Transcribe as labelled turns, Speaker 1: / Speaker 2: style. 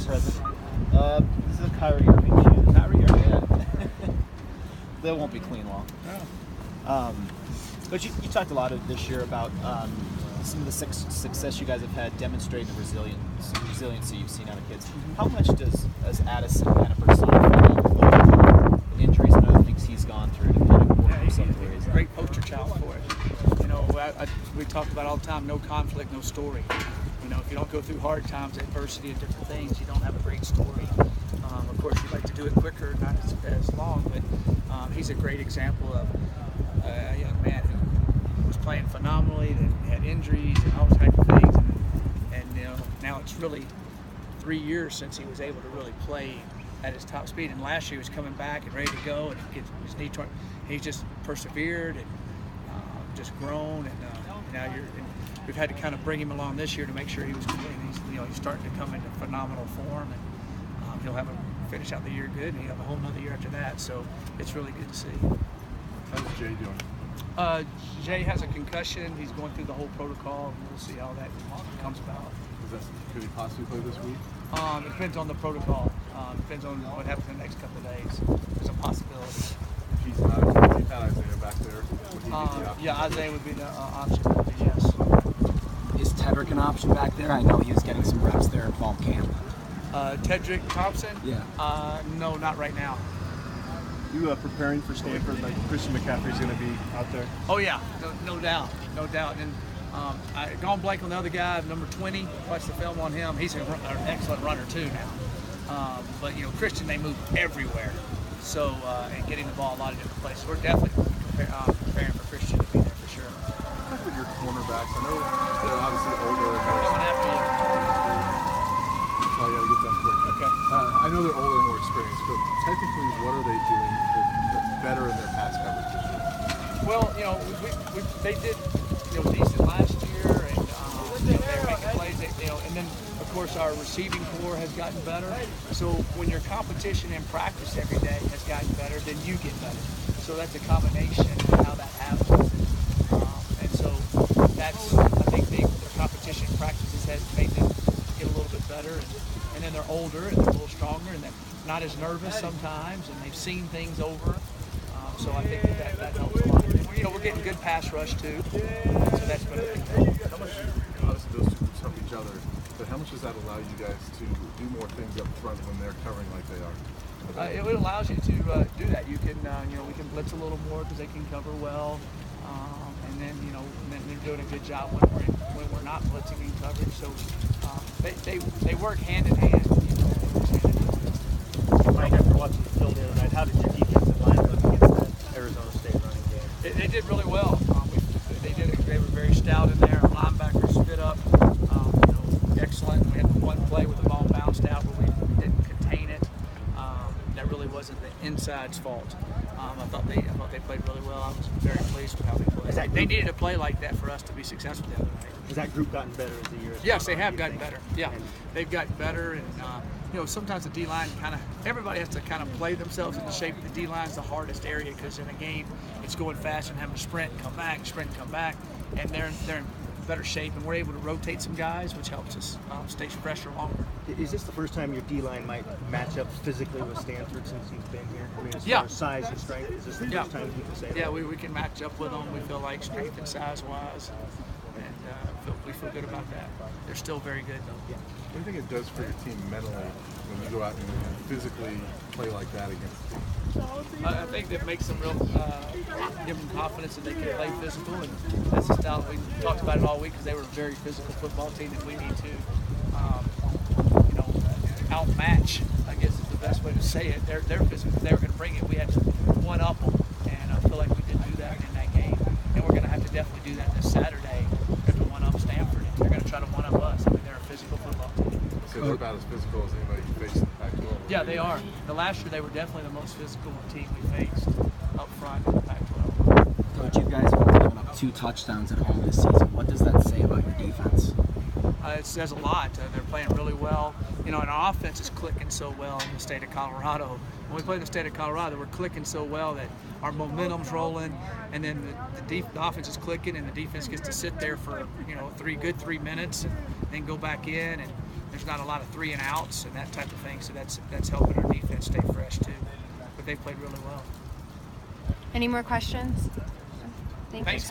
Speaker 1: present?
Speaker 2: This is a Kyrie Irving shoe.
Speaker 1: Kyrie Irving, yeah. They won't be clean long.
Speaker 2: Oh.
Speaker 1: But you talked a lot of this year about some of the success you guys have had demonstrating the resiliency you've seen out of kids. How much does Addison kind of personify injuries and other things he's gone through to kind of work himself where he's at?
Speaker 3: Great poster child for it. You know, we talk about all the time, no conflict, no story. You know, if you don't go through hard times, adversity, and different things, you don't have a great story. Of course, you'd like to do it quicker, not as long, but he's a great example of a young man who was playing phenomenally, that had injuries and all types of things, and you know, now it's really 3 years since he was able to really play at his top speed. And last year he was coming back and ready to go, and his knee torn. He just persevered and just grown, and now we've had to kind of bring him along this year to make sure he was complete. He's starting to come into phenomenal form, and he'll finish out the year good, and he'll have a whole nother year after that. So it's really good to see.
Speaker 4: How's Jay doing?
Speaker 3: Jay has a concussion. He's going through the whole protocol, and we'll see how that comes about.
Speaker 4: Could he possibly play this week?
Speaker 3: It depends on the protocol. Depends on what happens in the next couple of days. There's a possibility.
Speaker 4: If he's not Isaiah back there, would he be the option?
Speaker 3: Yeah, Isaiah would be the option. Yes.
Speaker 5: Is Tedrick an option back there? I know he was getting some reps there in fall camp.
Speaker 3: Tedrick Thompson?
Speaker 5: Yeah.
Speaker 3: No, not right now.
Speaker 2: You preparing for Stanford, like Christian McCaffrey's going to be out there?
Speaker 3: Oh yeah, no doubt. And I gone blank on the other guy, number 20. Watch the film on him. He's an excellent runner too now. But you know, Christian, they move everywhere. So and getting the ball a lot of different places. We're definitely preparing for Christian to be there for sure.
Speaker 4: Talk about your cornerbacks. I know they're obviously older.
Speaker 3: Coming after you.
Speaker 4: So I got to get them quick.
Speaker 3: Okay.
Speaker 4: I know they're older and more experienced, but technically, what are they doing that's better in their pass coverage this year?
Speaker 3: Well, you know, they did decent last year, and they're making plays. And then of course our receiving core has gotten better. So when your competition in practice every day has gotten better, then you get better. So that's a combination of how that happens. And so that's, I think their competition practices has made them get a little bit better. And then they're older and they're a little stronger and they're not as nervous sometimes, and they've seen things over. So I think that helps a lot. And, we're getting good pass rush too. So that's been a big thing.
Speaker 4: How much, obviously those two groups help each other, but how much does that allow you guys to do more things up front when they're covering like they are?
Speaker 3: It allows you to do that. You can, we can blitz a little more because they can cover well, and then they're doing a good job when we're not blitzing in coverage. So they work hand in hand.
Speaker 2: Mike, after watching the film the other night, how did your defensive line look against that Arizona State running game?
Speaker 3: They did really well. They were very stout in there. Our linebackers stood up, excellent. We had one play where the ball bounced out, but we didn't contain it. That really wasn't the inside's fault. I thought they played really well. I was very pleased with how they played. They needed to play like that for us to be successful the other night.
Speaker 2: Has that group gotten better as the year has
Speaker 3: Yes,
Speaker 2: gone
Speaker 3: they
Speaker 2: on,
Speaker 3: have
Speaker 2: do you
Speaker 3: gotten
Speaker 2: think?
Speaker 3: better. Yeah, they've gotten better, and sometimes the D-line everybody has to kind of play themselves into shape. The D-line's the hardest area because in a game it's going fast and having to sprint and come back, and they're in better shape, and we're able to rotate some guys, which helps us stay fresher longer.
Speaker 2: Is this the first time your D-line might match up physically with Stanford since you've been here? I mean, as far as size and strength, is this the first time you can say that?
Speaker 3: Yeah, we can match up with them. We feel like strength and size-wise, and we feel good about that. They're still very good, though.
Speaker 2: Yeah.
Speaker 4: What do you think it does for your team mentally when you go out and physically play like that against the team?
Speaker 3: I think that makes them give them confidence that they can play physical, and that's the style. We talked about it all week because they were a very physical football team that we need to, outmatch. I guess is the best way to say it. They're physical. They were going to bring it. We had to one up them, and I feel like we did do that in that game, and we're going to have to definitely do that this Saturday. We have to one up Stanford, and they're going to try to one up us. I mean, they're a physical football team.
Speaker 4: So they're about as physical as anybody you face in the Pac-12.
Speaker 3: Yeah, they are. The last year they were definitely the most physical team we faced up front in the Pac-12.
Speaker 5: Coach, you guys have given up 2 touchdowns at home this season. What does that say about your defense?
Speaker 3: It says a lot. They're playing really well. And our offense is clicking so well in the state of Colorado. When we play in the state of Colorado, we're clicking so well that our momentum's rolling, and then the offense is clicking, and the defense gets to sit there for 3 minutes, and then go back in. And there's not a lot of 3 and outs and that type of thing, so that's helping our defense stay fresh too. But they played really well.
Speaker 6: Any more questions? Thank you.
Speaker 3: Thanks, guys.